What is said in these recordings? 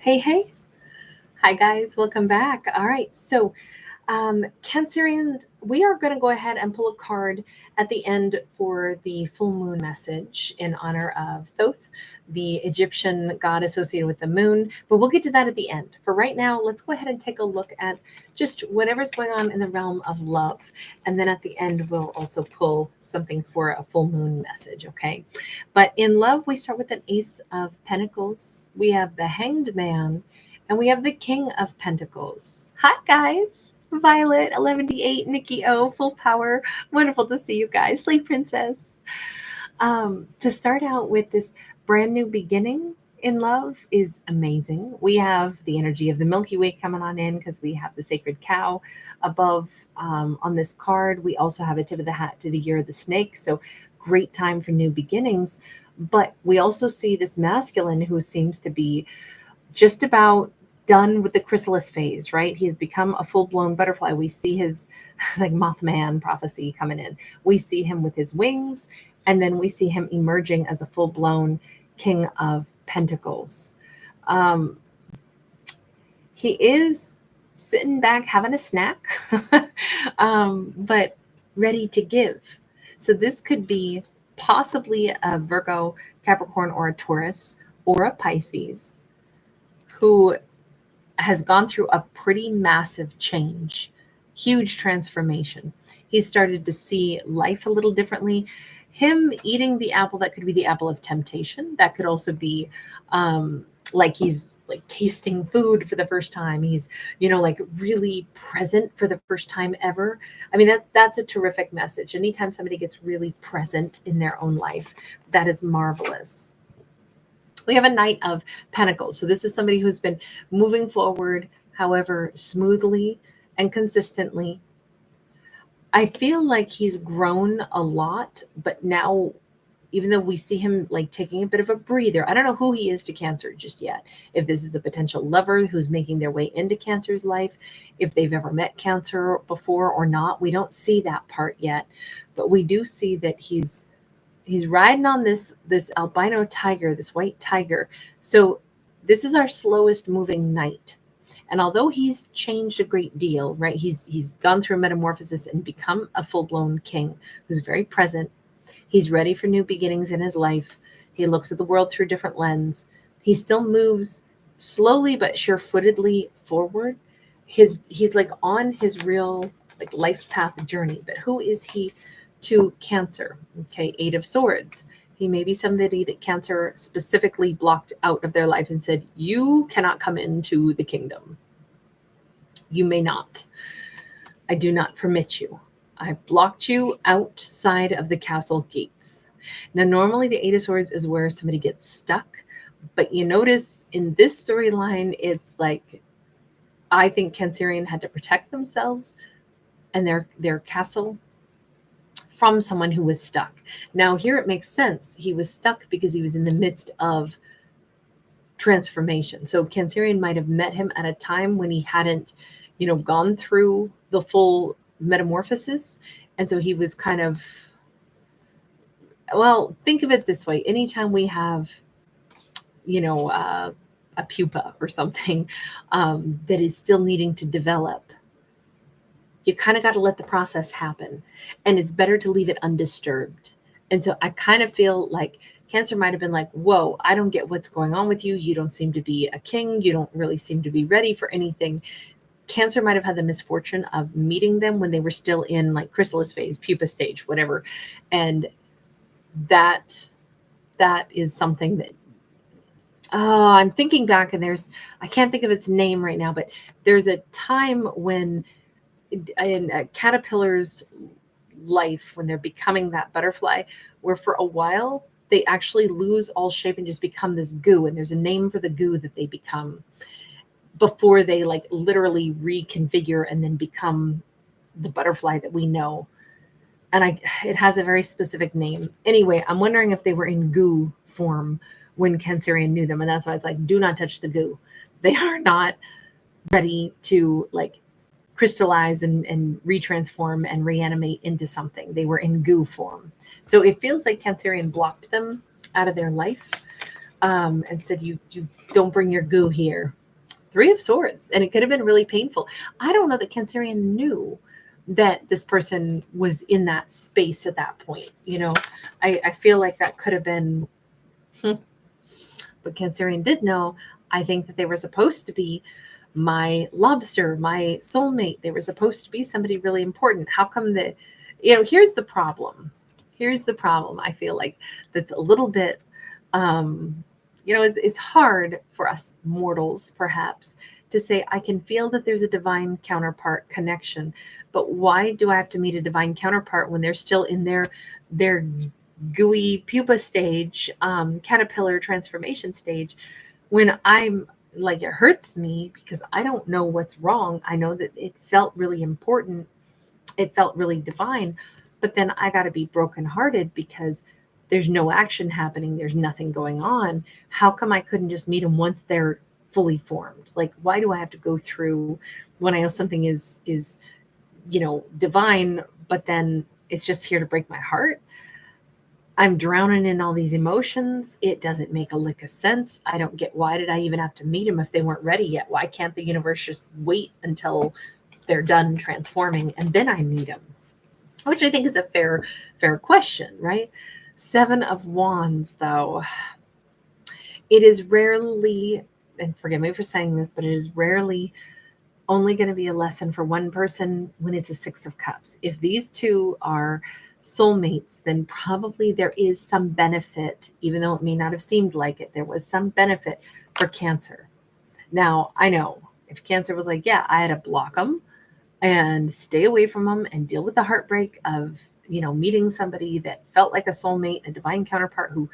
Hey, hey. Hi, guys. Welcome back. All right. Cancerian, we are going to go ahead and pull a card at the end for the full moon message in honor of Thoth, the Egyptian god associated with the moon. But we'll get to that at the end. For right now, let's go ahead and take a look at just whatever's going on in the realm of love. And then at the end, we'll also pull something for a full moon message. Okay. But in love, we start with an Ace of Pentacles. We have the Hanged Man. And we have the King of Pentacles. Hi, guys. Violet, 11D8, Nikki O, Full Power. Wonderful to see you guys. Sleep Princess. To start out with this brand new beginning in love is amazing. We have the energy of the Milky Way coming on in because we have the sacred cow above on this card. We also have a tip of the hat to the year of the snake. So great time for new beginnings. But we also see this masculine who seems to be just about done with the chrysalis phase, right? He has become a full-blown butterfly. We see his like Mothman prophecy coming in. We see him with his wings, and then we see him emerging as a full-blown King of Pentacles. He is sitting back having a snack, but ready to give. So this could be possibly a Virgo, Capricorn, or a Taurus, or a Pisces who has gone through a pretty massive change, huge transformation. He's started to see life a little differently. Him eating the apple, that could be the apple of temptation. That could also be like he's like tasting food for the first time. He's, like really present for the first time ever. I mean, that's a terrific message. Anytime somebody gets really present in their own life, that is marvelous. We have a Knight of Pentacles. So this is somebody who's been moving forward, however, smoothly and consistently. I feel like he's grown a lot, but now, even though we see him like taking a bit of a breather, I don't know who he is to Cancer just yet. If this is a potential lover who's making their way into Cancer's life, if they've ever met Cancer before or not, we don't see that part yet. But we do see that he's riding on this albino tiger, this white tiger. So this is our slowest moving knight. And although he's changed a great deal, right? He's gone through a metamorphosis and become a full-blown king who's very present. He's ready for new beginnings in his life. He looks at the world through a different lens. He still moves slowly but sure-footedly forward. He's like on his real like life path journey. But who is he to Cancer? Okay, Eight of Swords. He may be somebody that Cancer specifically blocked out of their life and said, you cannot come into the kingdom. You may not. I do not permit you. I've blocked you outside of the castle gates. Now, normally the Eight of Swords is where somebody gets stuck, but you notice in this storyline, it's like, I think Cancerian had to protect themselves and their castle from someone who was stuck. Now, here it makes sense. He was stuck because he was in the midst of transformation. So Cancerian might have met him at a time when he hadn't, gone through the full metamorphosis. And so he was kind of, well, think of it this way. Anytime we have, a pupa or something that is still needing to develop, you kind of got to let the process happen, and it's better to leave it undisturbed. And so I kind of feel like Cancer might have been like, whoa, I don't get what's going on with you. You don't seem to be a king. You don't really seem to be ready for anything. Cancer might have had the misfortune of meeting them when they were still in like chrysalis phase, pupa stage, whatever. And that is something that, I'm thinking back, and I can't think of its name right now, but there's a time when in a caterpillar's life, when they're becoming that butterfly, where for a while they actually lose all shape and just become this goo. And there's a name for the goo that they become before they like literally reconfigure and then become the butterfly that we know. And it has a very specific name. Anyway, I'm wondering if they were in goo form when Cancerian knew them. And that's why it's like, do not touch the goo. They are not ready to like crystallize and retransform and reanimate into something. They were in goo form. So it feels like Cancerian blocked them out of their life. and said, you don't bring your goo here. Three of Swords. And it could have been really painful. I don't know that Cancerian knew that this person was in that space at that point. I feel like that could have been, but Cancerian did know. I think that they were supposed to be my lobster, my soulmate. They were supposed to be somebody really important. How come that, here's the problem. I feel like that's a little bit, it's hard for us mortals, perhaps, to say, I can feel that there's a divine counterpart connection, but why do I have to meet a divine counterpart when they're still in their gooey pupa stage, caterpillar transformation stage, when I'm like, it hurts me because I don't know what's wrong. I know that it felt really important. It felt really divine, but then I got to be brokenhearted because there's no action happening. There's nothing going on. How come I couldn't just meet them once they're fully formed? Like, why do I have to go through when I know something is divine, but then it's just here to break my heart? I'm drowning in all these emotions. It doesn't make a lick of sense. I don't get, why did I even have to meet them if they weren't ready yet? Why can't the universe just wait until they're done transforming and then I meet them? Which I think is a fair question, right? Seven of Wands, though. It is rarely, and forgive me for saying this, but it is rarely only going to be a lesson for one person when it's a Six of Cups. If these two are soulmates, then probably there is some benefit, even though it may not have seemed like it. There was some benefit for Cancer. Now, I know if Cancer was like, yeah, I had to block them and stay away from them and deal with the heartbreak of, meeting somebody that felt like a soulmate, a divine counterpart who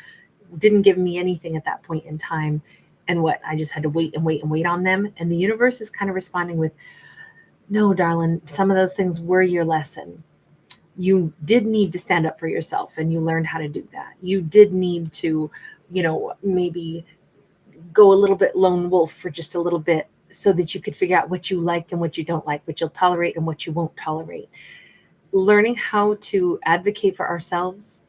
didn't give me anything at that point in time. And I just had to wait and wait and wait on them. And the universe is kind of responding with, no, darling, some of those things were your lesson. You did need to stand up for yourself and you learned how to do that. You did need to, maybe go a little bit lone wolf for just a little bit so that you could figure out what you like and what you don't like, what you'll tolerate and what you won't tolerate. Learning how to advocate for ourselves.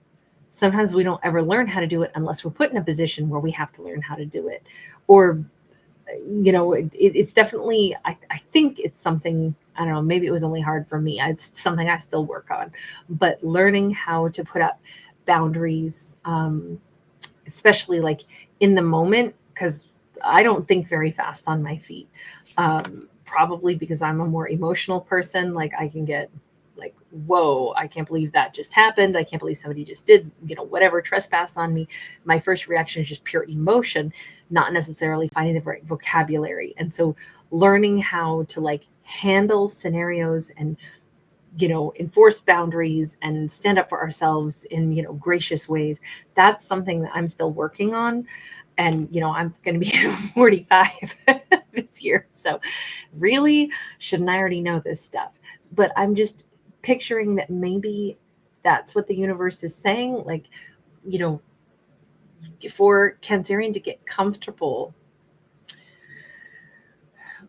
Sometimes we don't ever learn how to do it unless we're put in a position where we have to learn how to do it. Or, it's definitely, I think it's something, I don't know, maybe it was only hard for me. It's something I still work on. But learning how to put up boundaries, especially like in the moment, because I don't think very fast on my feet. Probably because I'm a more emotional person. Like I can get like, whoa, I can't believe that just happened. I can't believe somebody just did, whatever, trespassed on me. My first reaction is just pure emotion, not necessarily finding the right vocabulary. And so learning how to like handle scenarios and, enforce boundaries and stand up for ourselves in, gracious ways. That's something that I'm still working on. And, I'm going to be 45 this year. So really, shouldn't I already know this stuff? But I'm just picturing that maybe that's what the universe is saying. Like, for Cancerian to get comfortable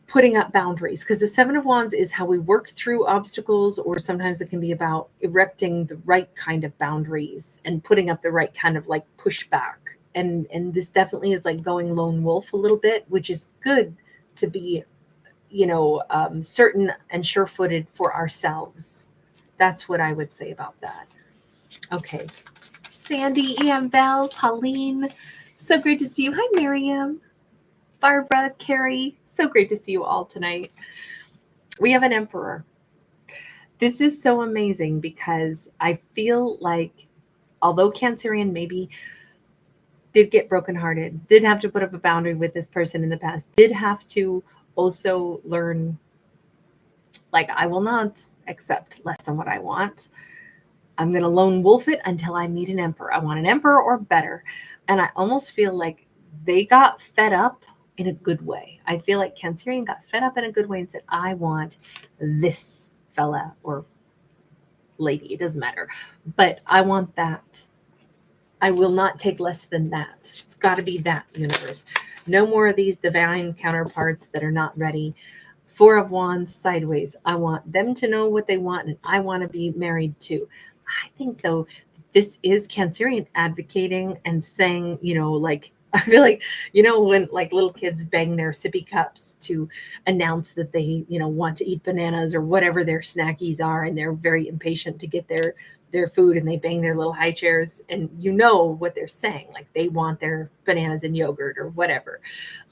putting up boundaries, because the Seven of Wands is how we work through obstacles, or sometimes it can be about erecting the right kind of boundaries and putting up the right kind of like pushback. And this definitely is like going lone wolf a little bit, which is good to be, certain and sure-footed for ourselves. That's what I would say about that. Okay. Sandy, Belle, Pauline, so great to see you. Hi, Miriam, Barbara, Carrie. So great to see you all tonight. We have an Emperor. This is so amazing because I feel like although Cancerian maybe did get brokenhearted, did have to put up a boundary with this person in the past, did have to also learn, like, I will not accept less than what I want. I'm going to lone wolf it until I meet an Emperor. I want an Emperor or better. And I almost feel like they got fed up in a good way. I feel like Cancerian got fed up in a good way and said, I want this fella or lady. It doesn't matter. But I want that. I will not take less than that. It's got to be that, universe. No more of these divine counterparts that are not ready. Four of Wands sideways. I want them to know what they want, and I want to be married too. I think, though, this is Cancerian advocating and saying, like, I feel like, you know, when like little kids bang their sippy cups to announce that they, you know, want to eat bananas or whatever their snackies are, and they're very impatient to get their food, and they bang their little high chairs, and you know what they're saying, like they want their bananas and yogurt or whatever.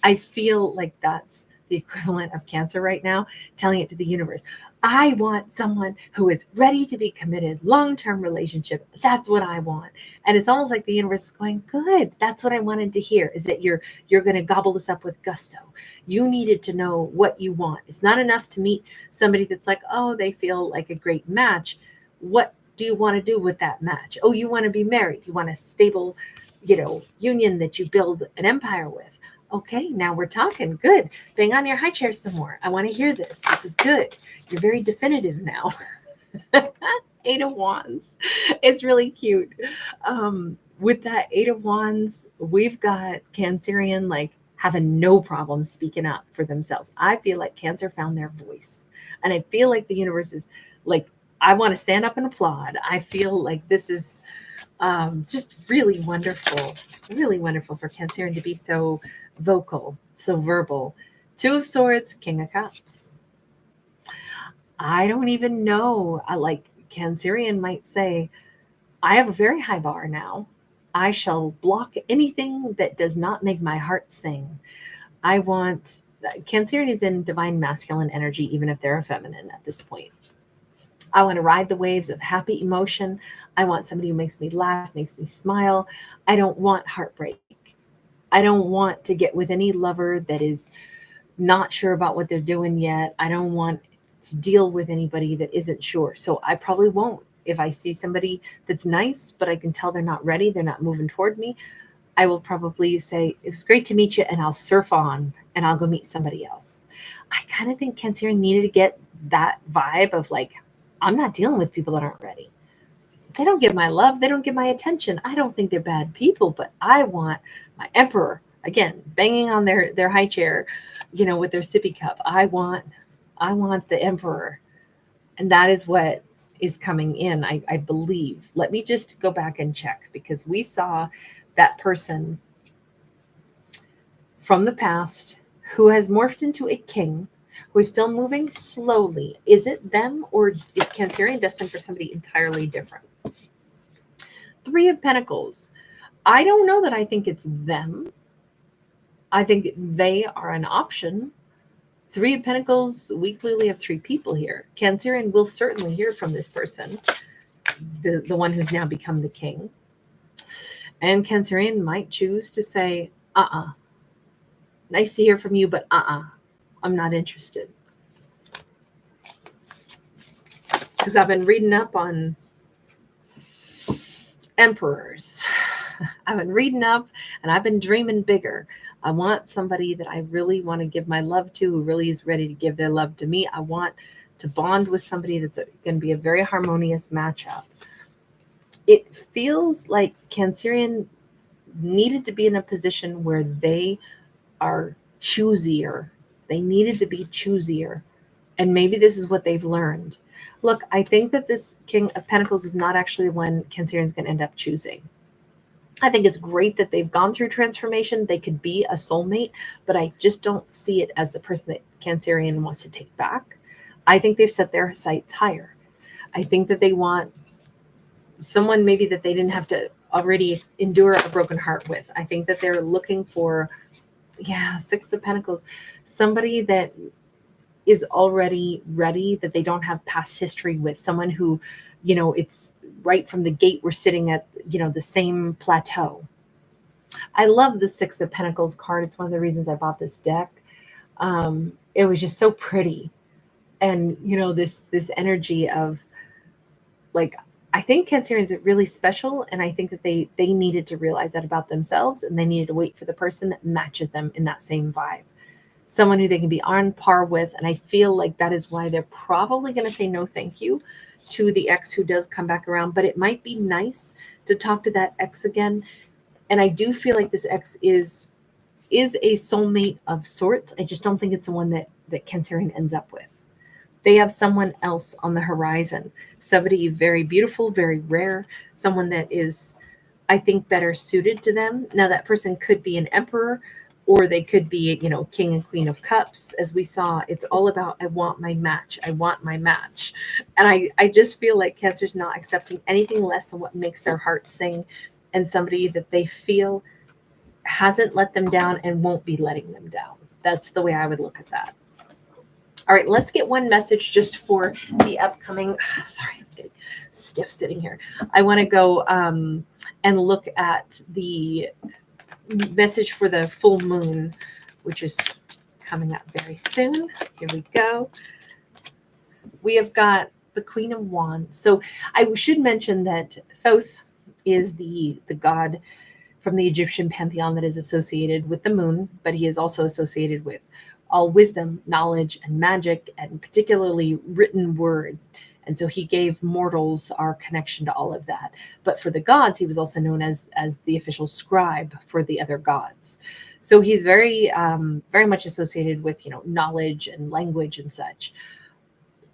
I feel like that's the equivalent of Cancer right now, telling it to the universe. I want someone who is ready to be committed, long-term relationship. That's what I want. And it's almost like the universe is going, good. That's what I wanted to hear, is that you're going to gobble this up with gusto. You needed to know what you want. It's not enough to meet somebody that's like, oh, they feel like a great match. What do you want to do with that match? Oh, you want to be married. You want a stable, you know, union that you build an empire with. Okay, now we're talking. Good. Bang on your high chair some more. I want to hear this. This is good. You're very definitive now. Eight of Wands. It's really cute. With that Eight of Wands, we've got Cancerian like having no problem speaking up for themselves. I feel like Cancer found their voice. And I feel like the universe is like, I want to stand up and applaud. I feel like this is just really wonderful for Cancerian to be so vocal, so verbal. Two of Swords, King of Cups. I don't even know. I like Cancerian might say, I have a very high bar now. I shall block anything that does not make my heart sing. I want Cancerian is in divine masculine energy, even if they're a feminine at this point. I want to ride the waves of happy emotion. I want somebody who makes me laugh, makes me smile. I don't want heartbreak. I don't want to get with any lover that is not sure about what they're doing yet. I don't want to deal with anybody that isn't sure. So I probably won't. If I see somebody that's nice, but I can tell they're not ready, they're not moving toward me, I will probably say, it was great to meet you, and I'll surf on and I'll go meet somebody else. I kind of think Cancerian needed to get that vibe of like, I'm not dealing with people that aren't ready. They don't give my love. They don't give my attention. I don't think they're bad people, but I want my emperor, again, banging on their high chair, you know, with their sippy cup. I want the emperor. And that is what is coming in, I believe. Let me just go back and check, because we saw that person from the past who has morphed into a king, who is still moving slowly. Is it them, or is Cancerian destined for somebody entirely different? Three of Pentacles. I don't know that I think it's them. I think they are an option. Three of Pentacles, we clearly have three people here. Cancerian will certainly hear from this person, the one who's now become the king. And Cancerian might choose to say, nice to hear from you, but I'm not interested. Because I've been reading up on emperors. I've been reading up, and I've been dreaming bigger. I want somebody that I really want to give my love to, who really is ready to give their love to me. I want to bond with somebody that's going to be a very harmonious matchup. It feels like Cancerian needed to be in a position where they are choosier. They needed to be choosier. And maybe this is what they've learned. Look, I think that this King of Pentacles is not actually one Cancerian's going to end up choosing. I think it's great that they've gone through transformation. They could be a soulmate, but I just don't see it as the person that Cancerian wants to take back. I think they've set their sights higher. I think that they want someone maybe that they didn't have to already endure a broken heart with. I think that they're looking for, Six of Pentacles, somebody that is already ready, that they don't have past history with, someone who, you know, it's right from the gate, we're sitting at, you know, the same plateau. I love the Six of Pentacles card. It's one of the reasons I bought this deck. It was just so pretty. And, you know, this energy of like, I think Cancerians are really special, and I think that they needed to realize that about themselves, and they needed to wait for the person that matches them in that same vibe. Someone who they can be on par with, and I feel like that is why they're probably going to say no thank you to the ex who does come back around, but it might be nice to talk to that ex again. And I do feel like this ex is a soulmate of sorts. I just don't think it's the one that Cancerian ends up with. They have someone else on the horizon, somebody very beautiful, very rare, someone that is I think, better suited to them. Now, that person could be an emperor, or they could be, king and queen of cups. As we saw, it's all about, I want my match. I want my match. And I just feel like Cancer's not accepting anything less than what makes their heart sing, and somebody that they feel hasn't let them down and won't be letting them down. That's the way I would look at that. All right, let's get one message just for the upcoming. Sorry, I'm getting stiff sitting here. I want to go and look at the message for the full moon, which is coming up very soon. Here we go. We have got the Queen of Wands. So I should mention that Thoth is the god from the Egyptian pantheon that is associated with the moon, but he is also associated with all wisdom, knowledge, and magic, and particularly written word. And so he gave mortals our connection to all of that. But for the gods, he was also known as the official scribe for the other gods. So he's very, very much associated with, knowledge and language and such.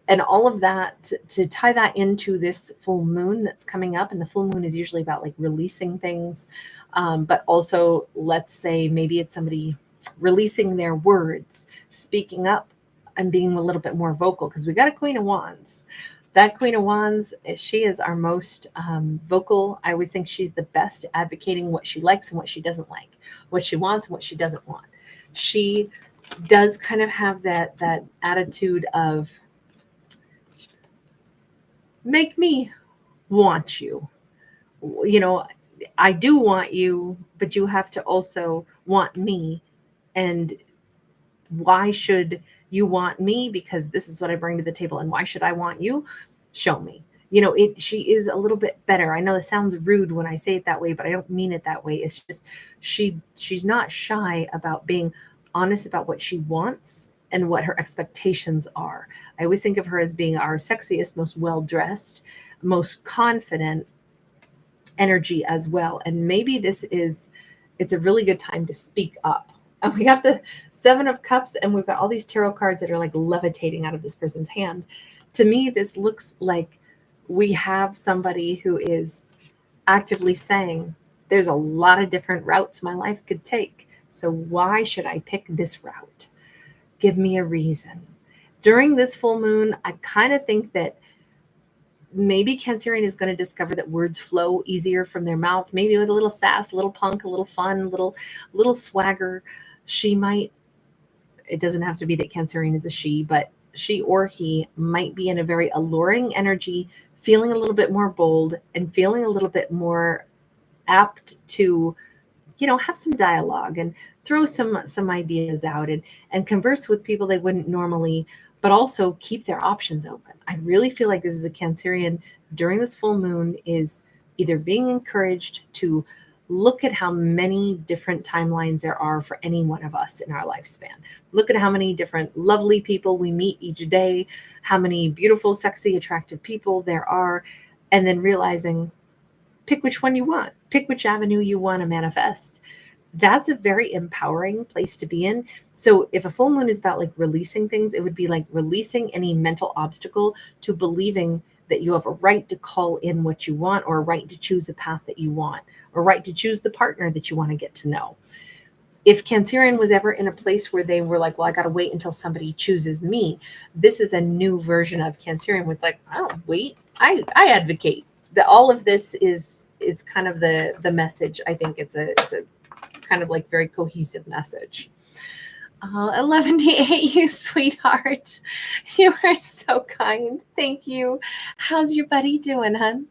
And all of that, to tie that into this full moon that's coming up, and the full moon is usually about like releasing things, but also, let's say maybe it's somebody releasing their words, speaking up, and being a little bit more vocal, because we got a Queen of Wands. That Queen of Wands, she is our most vocal. I always think she's the best at advocating what she likes and what she doesn't like, what she wants and what she doesn't want. She does kind of have that attitude of, make me want you. I do want you, but you have to also want me. And why should you want me? Because this is what I bring to the table. And why should I want you? Show me. She is a little bit better. I know this sounds rude when I say it that way, but I don't mean it that way. It's just she's not shy about being honest about what she wants and what her expectations are. I always think of her as being our sexiest, most well-dressed, most confident energy as well. And maybe it's a really good time to speak up. And we got the Seven of Cups, and we've got all these tarot cards that are like levitating out of this person's hand. To me, this looks like we have somebody who is actively saying, there's a lot of different routes my life could take. So why should I pick this route? Give me a reason. During this full moon, I kind of think that maybe Cancerian is going to discover that words flow easier from their mouth, maybe with a little sass, a little punk, a little fun, a little swagger. She might, it doesn't have to be that Cancerian is a she, but she or he might be in a very alluring energy, feeling a little bit more bold and feeling a little bit more apt to, have some dialogue and throw some ideas out and converse with people they wouldn't normally, but also keep their options open. I really feel like this is a Cancerian during this full moon is either being encouraged to look at how many different timelines there are for any one of us in our lifespan. Look at how many different lovely people we meet each day, how many beautiful, sexy, attractive people there are, and then realizing, pick which one you want, pick which avenue you want to manifest. That's a very empowering place to be in. So if a full moon is about like releasing things, it would be like releasing any mental obstacle to believing that you have a right to call in what you want, or a right to choose the path that you want, or a right to choose the partner that you want to get to know. If Cancerian was ever in a place where they were like, well, I got to wait until somebody chooses me, this is a new version of Cancerian where it's like, I don't wait, I advocate. That all of this is kind of the message. I think it's a kind of like very cohesive message. 11D8, you sweetheart. You are so kind. Thank you. How's your buddy doing, hun?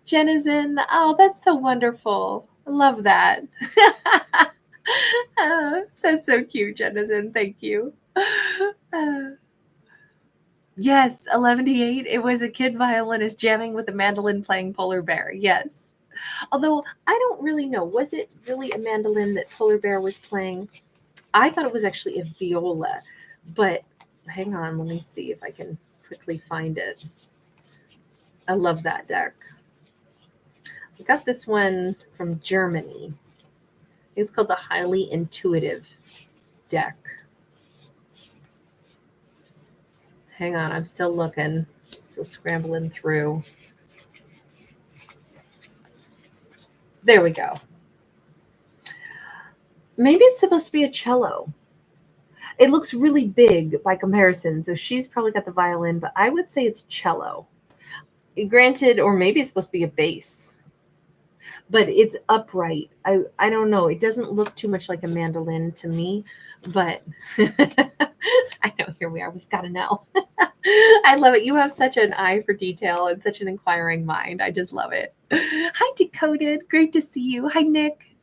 Jenizen. Oh, that's so wonderful. I love that. That's so cute, Jenizen. Thank you. Yes, 11D8. It was a kid violinist jamming with a mandolin playing Polar Bear. Yes. Although I don't really know. Was it really a mandolin that Polar Bear was playing? I thought it was actually a viola, but hang on, let me see if I can quickly find it. I love that deck. I got this one from Germany. It's called the Highly Intuitive deck. Hang on, I'm still looking, still scrambling through. There we go. Maybe it's supposed to be a cello. It looks really big by comparison, so she's probably got the violin, but I would say it's cello. Granted, or maybe it's supposed to be a bass, but it's upright. I don't know. It doesn't look too much like a mandolin to me, but I know, here we are. We've got to know. I love it. You have such an eye for detail and such an inquiring mind. I just love it. Hi, Decoded. Great to see you. Hi, Nick.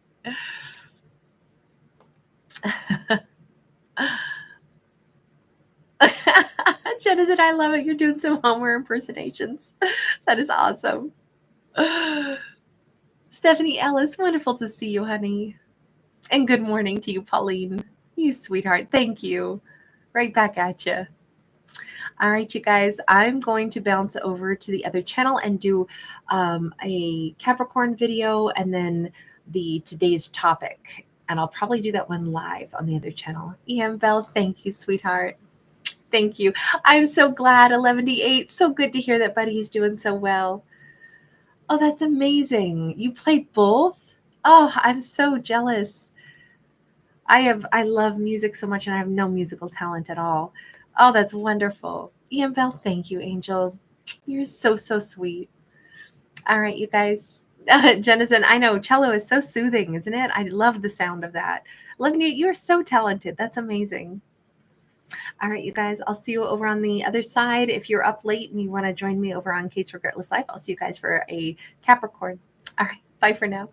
Jenna said, I love it. You're doing some Homer impersonations. That is awesome. Stephanie Ellis, wonderful to see you, honey. And good morning to you, Pauline. You sweetheart. Thank you. Right back at you. All right, you guys, I'm going to bounce over to the other channel and do a Capricorn video and then today's topic. And I'll probably do that one live on the other channel. EM Bell, thank you, sweetheart. Thank you. I'm so glad. 11:8. So good to hear that Buddy's doing so well. Oh, that's amazing. You play both? Oh, I'm so jealous. I love music so much and I have no musical talent at all. Oh, that's wonderful. Ian Bell, thank you, Angel. You're so, so sweet. All right, you guys. Jennison, I know cello is so soothing, isn't it? I love the sound of that. Lavinia, you're so talented. That's amazing. All right, you guys, I'll see you over on the other side. If you're up late and you want to join me over on Kate's Regretless Life, I'll see you guys for a Capricorn. All right, bye for now.